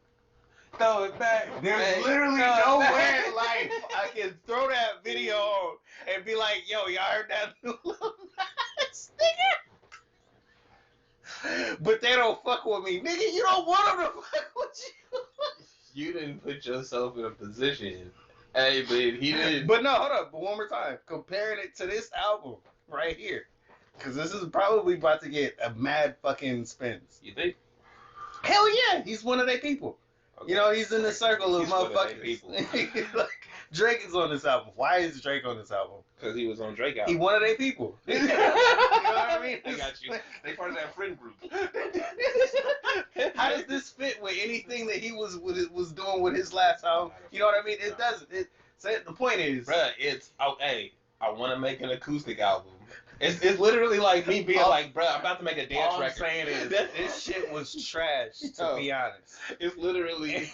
Throw it back. There's literally nowhere in life I can throw that video on and be like, yo, y'all heard that new Lil Nas nigga? But they don't fuck with me. Nigga, you don't want them to fuck with you. You didn't put yourself in a position. Hey, but he didn't. But no, hold up. But one more time. Comparing it to this album right here. Because this is probably about to get a mad fucking spins. You think? Hell yeah. He's one of their people. Okay. You know, he's in the circle of motherfuckers. Like, Drake is on this album. Why is Drake on this album? Because he was on Drake album. He one of their people. You know what I mean? I got you. They part of that friend group. How does this fit with anything that he was doing with his last album? You know what I mean? It doesn't. So the point is, bruh, hey, I want to make an acoustic album. It's literally like me being like, bruh, I'm about to make a dance record. All I'm saying is, this shit was trash, to be honest. It's literally.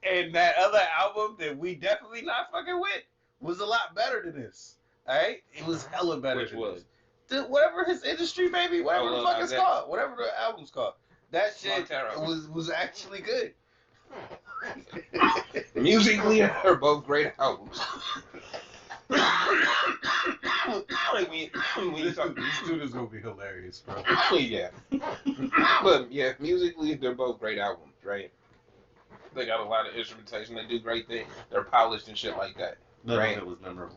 And that other album that we definitely not fucking with was a lot better than this. Alright? It was hella better than this. Whatever his industry, baby, whatever the fuck it's called. Whatever the album's called. That shit was actually good. Musically, they're both great albums. This dude is gonna be hilarious, bro. Yeah. But yeah, musically, they're both great albums, right? They got a lot of instrumentation. They do great things. They're polished and shit like that. None of it was memorable.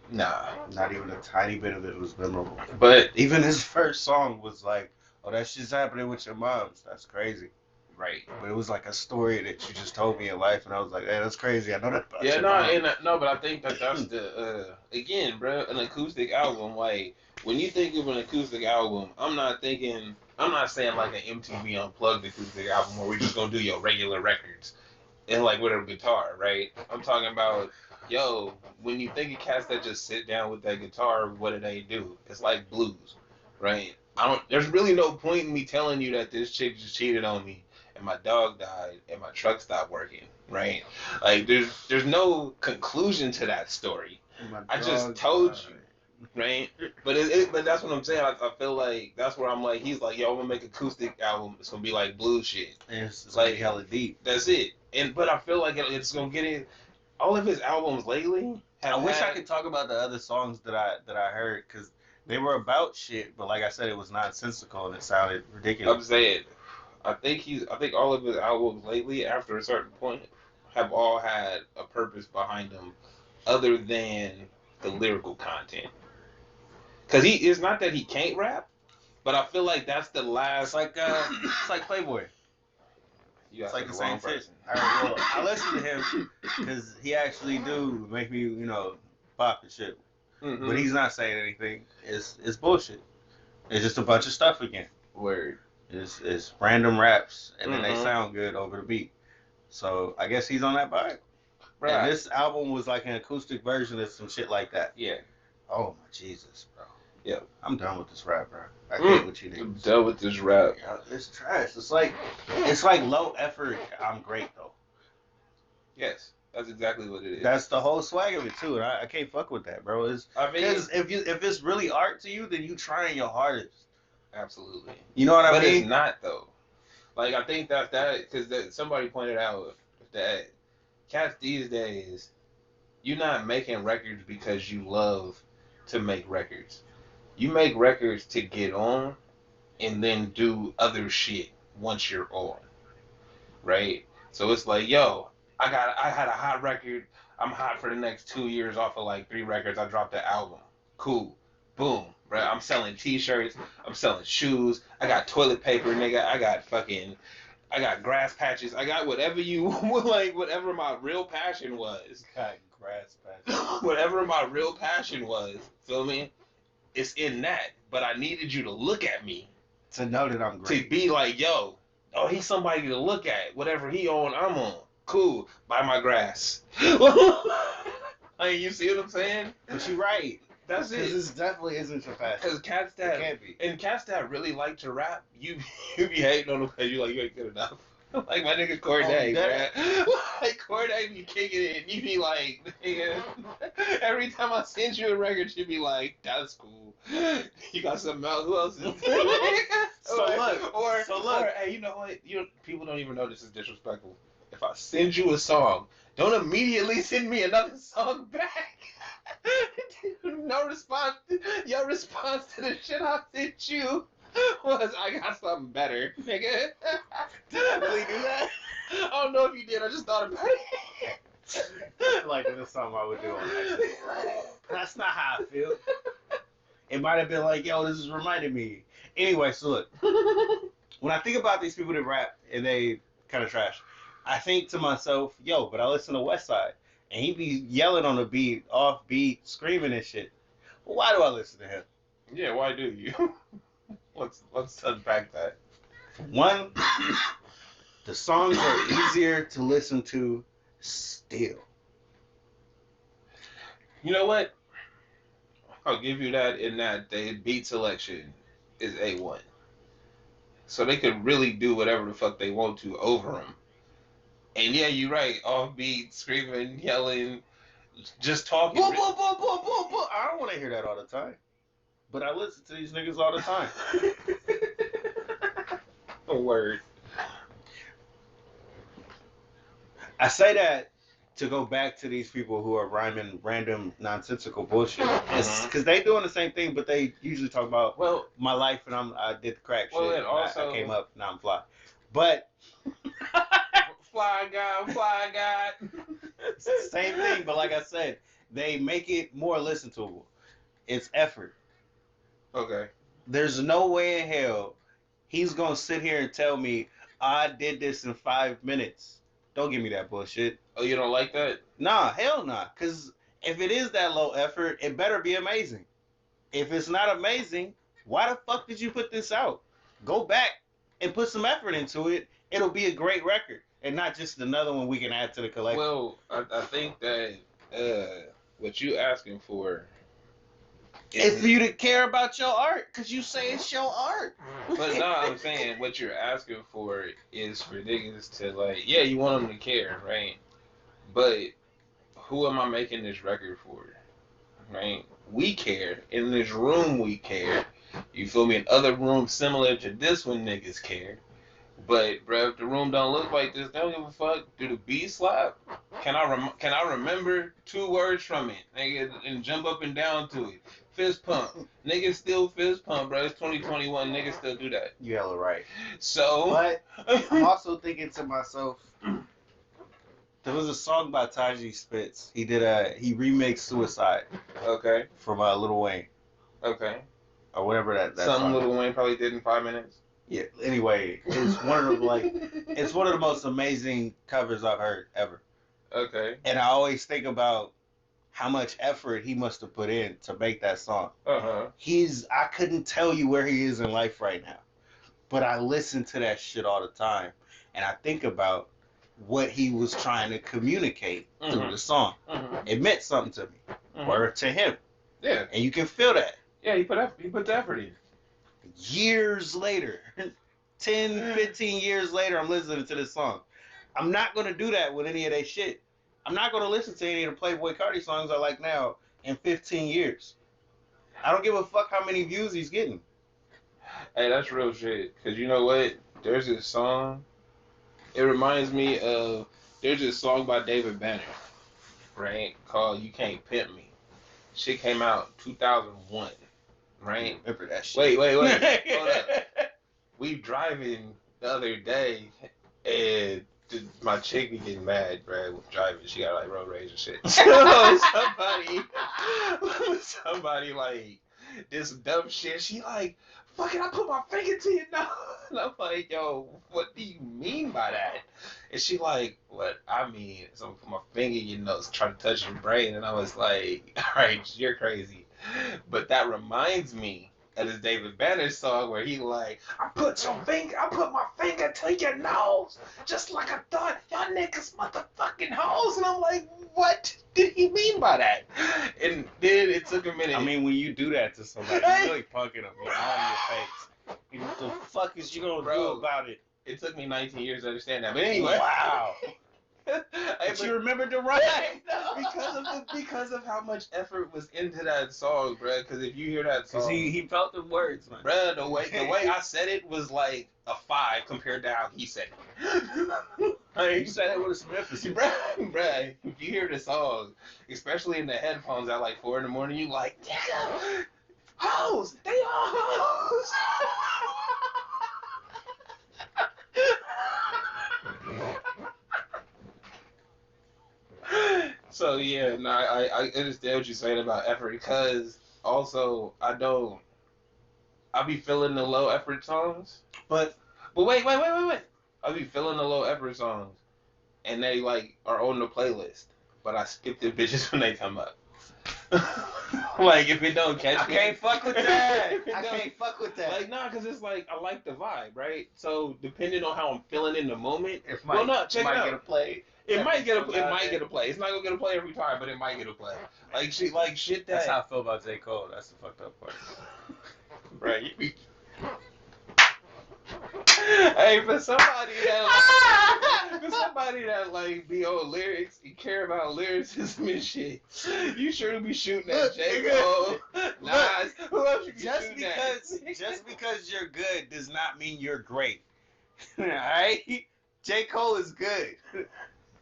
Nah. Not even a tiny bit of it was memorable. But even his first song was like, oh, that shit's happening with your moms. That's crazy. Right. But it was like a story that you just told me in life, and I was like, hey, that's crazy. I know that about your mom. No, but I think that's the, again, bro, an acoustic album. Like, when you think of an acoustic album, I'm not saying like an MTV Unplugged acoustic album where we're just gonna do your regular records and like with a guitar, right? I'm talking about, yo, when you think of cats that just sit down with that guitar, what do they do? It's like blues, right? There's really no point in me telling you that this chick just cheated on me and my dog died and my truck stopped working, right? Like there's no conclusion to that story. I just told you. Right, but that's what I'm saying. I feel like that's where I'm like, he's like, yo, I'm gonna make an acoustic album. It's gonna be like blues shit. And it's like hella deep. That's it. But I feel like it's gonna get in. All of his albums lately. I wish I could talk about the other songs that I heard because they were about shit. But like I said, it was nonsensical and it sounded ridiculous. I'm saying, I think all of his albums lately, after a certain point, have all had a purpose behind them, other than the lyrical content. Cause it's not that he can't rap, but I feel like that's the last. It's like Playboy. It's like the same shit. I listen to him because he actually do make me, pop and shit. Mm-hmm. But he's not saying anything. It's bullshit. It's just a bunch of stuff again. Word. It's random raps, and then they sound good over the beat. So I guess he's on that vibe. Right. And this album was like an acoustic version of some shit like that. Yeah. Oh my Jesus, bro. Yeah. I'm done with this rap, bro. I hate what you did. I'm done with this rap. It's trash. It's like low effort. I'm great though. Yes. That's exactly what it is. That's the whole swag of it too, and I can't fuck with that, bro. Because if it's really art to you, then you trying your hardest. Absolutely. You know what I mean? But it's not though. Like I think that because somebody pointed out that cats these days, you're not making records because you love to make records. You make records to get on, and then do other shit once you're on, right? So it's like, yo, I had a hot record. I'm hot for the next 2 years off of like 3 records. I dropped the album. Cool. Boom. Right. I'm selling T-shirts. I'm selling shoes. I got toilet paper, nigga. I got grass patches. I got whatever you like. Whatever my real passion was. Got grass patches. Whatever my real passion was. Feel me? It's in that. But I needed you to look at me. To know that I'm great. To be like, yo, oh, he's somebody to look at. Whatever he on, I'm on. Cool. Buy my grass. I mean, you see what I'm saying? But you're right. That's it. Because this definitely isn't your passion. Because cats that really like to rap, you be hating on them because you ain't good enough. Like my nigga Corday, man. Like Corday be kicking it, and you be like, nigga. Every time I send you a record, you be like, that's cool. You got something else? Who else is? So look. Hey, you know what? People don't even know this is disrespectful. If I send you a song, don't immediately send me another song back. No response. Your response to the shit I sent you was, I got something better, nigga. Did I really do that? I don't know if you did. I just thought about it. Like that's something I would do on accident. That's not how I feel. It might have been like, yo, this is reminding me. Anyway, so look. When I think about these people that rap and they kind of trash, I think to myself, yo, but I listen to Westside. And he be yelling on the beat, off beat, screaming and shit. Well, why do I listen to him? Yeah, why do you? Let's unpack that. One, the songs are easier to listen to still. You know what? I'll give you that in that the beat selection is A1. So they could really do whatever the fuck they want to over them. And yeah, you're right. Offbeat, screaming, yelling, just talking. Boom, boom, boom, boom, boom, boom. I don't want to hear that all the time. But I listen to these niggas all the time. A word. I say that to go back to these people who are rhyming random nonsensical bullshit. Because they doing the same thing, but they usually talk about my life and I did the crack shit. And also, I came up, now I'm fly. But fly guy. Same thing, but like I said, they make it more listenable. It's effort. Okay. There's no way in hell he's gonna sit here and tell me I did this in 5 minutes. Don't give me that bullshit. Oh, you don't like that? Nah, hell nah. Cause if it is that low effort, it better be amazing. If it's not amazing, why the fuck did you put this out? Go back and put some effort into it. It'll be a great record. And not just another one we can add to the collection. Well, I think that what you asking for is for you to care about your art, because you say it's your art. But no, I'm saying what you're asking for is for niggas to like, yeah, you want them to care, right? But who am I making this record for, right? We care. In this room, we care. You feel me? In other rooms similar to this one, niggas care. But, bro, if the room don't look like this, they don't give a fuck. Do the beat slap? Can I remember 2 words from it, nigga, and jump up and down to it? Fist pump. Niggas still fist pump, bro. It's 2021. Niggas still do that. You hella right. So. But I'm also thinking to myself, there was a song by Taji Spitz. He remixed Suicide. Okay. From Lil Wayne. Okay. Or whatever that something Lil Wayne probably did in 5 minutes. Yeah. Anyway, it's one of the most amazing covers I've heard ever. Okay. And I always think about how much effort he must have put in to make that song. Uh-huh. I couldn't tell you where he is in life right now, but I listen to that shit all the time, and I think about what he was trying to communicate through the song. It meant something to me, or to him. Yeah. And you can feel that. Yeah, he put the effort in. Years later, 10, 15 years later, I'm listening to this song. I'm not going to do that with any of that shit. I'm not going to listen to any of the Playboy Cardi songs I like now in 15 years. I don't give a fuck how many views he's getting. Hey, that's real shit. Because you know what? There's this song. It reminds me of... There's this song by David Banner, right? Called You Can't Pimp Me. Shit came out 2001, right? Remember that shit. Wait. Hold up. We driving the other day, and my chick be getting mad, bro, with driving. She got like road rage and shit. So somebody like this dumb shit. She like, fuck it, I put my finger to your nose. And I'm like, yo, what do you mean by that? And she like, what I mean is I'm gonna put my finger in your nose, try to touch your brain. And I was like, all right, you're crazy. But that reminds me of this David Banner song where he like, I put my finger to your nose, just like I thought y'all niggas motherfucking hoes. And I'm like, what did he mean by that? And then it took a minute. I mean, when you do that to somebody, you're really punking them. You're on your face. What the fuck is you gonna do about it? It took me 19 years to understand that. But anyway. Wow. But you remembered the right because of how much effort was into that song, bro. Because if you hear that song, he felt the words, man. Bro, the way I said it was like a 5 compared to how he said it. Like, you said it with some emphasis, bro. If you hear the song, especially in the headphones at like 4 a.m, you like, nigga, hoes, they are hoes. So yeah, no, I understand what you're saying about effort, because also I be feeling the low effort songs, but wait, I be feeling the low effort songs, and they like are on the playlist, but I skip the bitches when they come up. Like if it don't catch me, I can't fuck with that. Like nah, cause it's like I like the vibe, right? So depending on how I'm feeling in the moment, It might get a play. It might get a play. It's not gonna get a play every time, but it might get a play. Like shit that. That's how I feel about J. Cole. That's the fucked up part. Right. Hey, for somebody that like be on lyrics, you care about lyricism and shit, you sure be shooting at J. Cole, Nas, who else you be shooting at? Just because you're good does not mean you're great. Alright? J. Cole is good.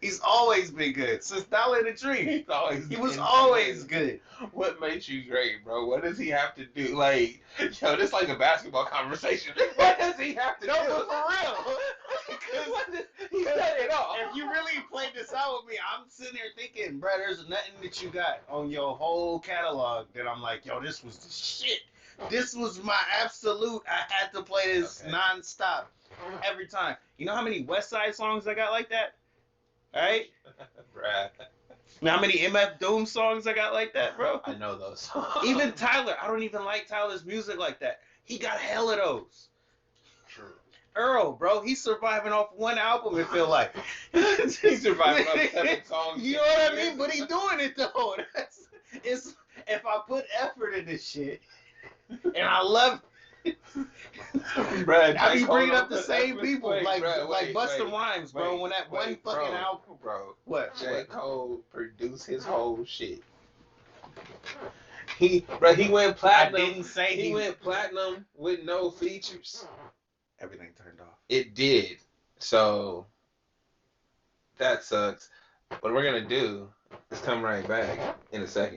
He's always been good. Since Dollar in the Tree. He was always good. What makes you great, bro? What does he have to do? Like, yo, this like a basketball conversation. What does he have to do? No, but for real. He said it all. If you really played this out with me, I'm sitting there thinking, bro, there's nothing that you got on your whole catalog that I'm like, yo, this was the shit. This was my absolute. I had to play this nonstop every time. You know how many West Side songs I got like that? Right? Bruh. You know how many MF Doom songs I got like that, bro? I know those songs. Even Tyler. I don't even like Tyler's music like that. He got hella those. True. Earl, bro, he's surviving off one album, it feel like. He's surviving off 7 songs. You know what I mean? But he doing it, though. It's if I put effort in this shit, and I love Bruh, I be bringing up the same people, like Busta Rhymes, bro. When that one fucking album, bro. What? J. Cole produced his whole shit. He went platinum. I didn't say he went platinum with no features. Everything turned off. It did. So that sucks. What we're gonna do is come right back in a second.